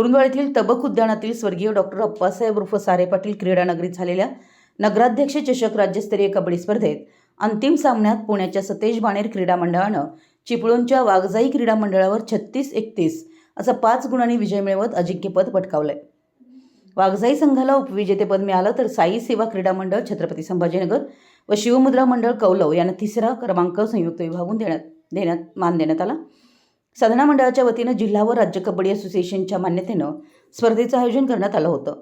कुरुंदवाड येथील तबक उद्यानातील स्वर्गीय डॉक्टर अप्पासाहेब उर्फ सारे पाटील क्रीडा नगरीत झालेल्या नगराध्यक्ष चषक राज्यस्तरीय कबड्डी स्पर्धेत अंतिम सामन्यात पुण्याच्या सतेज बाणेर क्रीडा मंडळानं चिपळूणच्या वाघजाई क्रीडा मंडळावर 36-31 असा 5 गुणांनी विजय मिळवत अजिंक्यपद पटकावलंय। वाघजाई संघाला उपविजेतेपद मिळालं तर साई सेवा क्रीडा मंडळ छत्रपती संभाजीनगर व शिवमुद्रा मंडळ कौलव यांना तिसरा क्रमांक संयुक्त विभागून देण्यात आला। साधना मंडळाच्या वतीनं जिल्हा व राज्य कबड्डी असोसिएशनच्या मान्यतेनं स्पर्धेचं आयोजन करण्यात आलं होतं।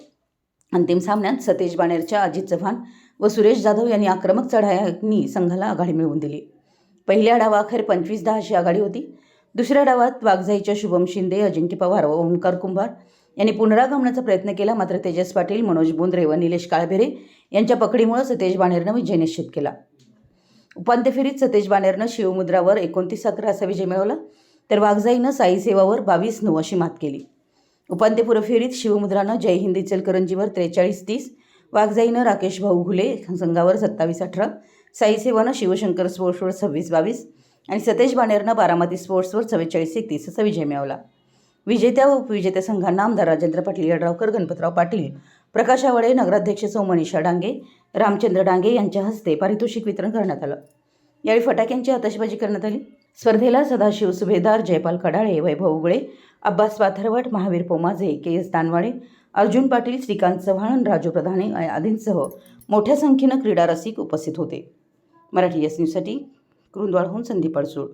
अंतिम सामन्यात सतेज बाणेरच्या अजित चव्हाण व सुरेश जाधव यांनी आक्रमक चढायांनी संघाला आघाडी मिळवून दिली। पहिल्या डावाअखेर 25-10 अशी आघाडी होती। दुसऱ्या डावात वाघजाईच्या शुभम शिंदे, अजिंक्य पवार व ओंकार कुंभार यांनी पुनरागमनाचा प्रयत्न केला, मात्र तेजस पाटील, मनोज बोंद्रे व निलेश काळभेरे यांच्या पकडीमुळे सतेज बाणेरनं विजय निश्चित केला। उपांत्य फेरीत सतेज बाणेरनं शिवमुद्रावर 29-11 असा विजय मिळवला, तर वाघजाईनं साई सेवावर 22-9 अशी मात केली। उपांत्यपूर्व फेरीत शिवमुद्रानं जय हिंद इचलकरंजीवर 43-30, वाघजाईनं राकेश भाऊ घुले संघावर 27-18, साई सेवानं शिवशंकर स्पोर्ट्सवर 26-22 आणि सतेज बाणेरनं बारामती स्पोर्ट्सवर 44-31 असा विजय मिळवला। विजेत्या व उपविजेत्या संघांना आमदार राजेंद्र पाटील यड्रावकर, गणपतराव पाटील, प्रकाश आवाडे, नगराध्यक्ष सौ मनीषा डांगे, रामचंद्र डांगे यांच्या हस्ते पारितोषिक वितरण करण्यात आलं। यावेळी फटाक्यांची आतषबाजी करण्यात आली। स्पर्धेला सदाशिव सुभेदार, जयपाल कडाळे, वैभव उगळे, अब्बास पाथरवट, महावीर पोमाजे, के.एस. दानवाडे, अर्जुन पाटील, श्रीकांत चव्हाण, राजू प्रधाने आदींसह मोठ्या संख्येनं क्रीडा रसिक उपस्थित होते। मराठी एस न्यूजसाठी कुरुंदवाडहून संदीप अडसूळ।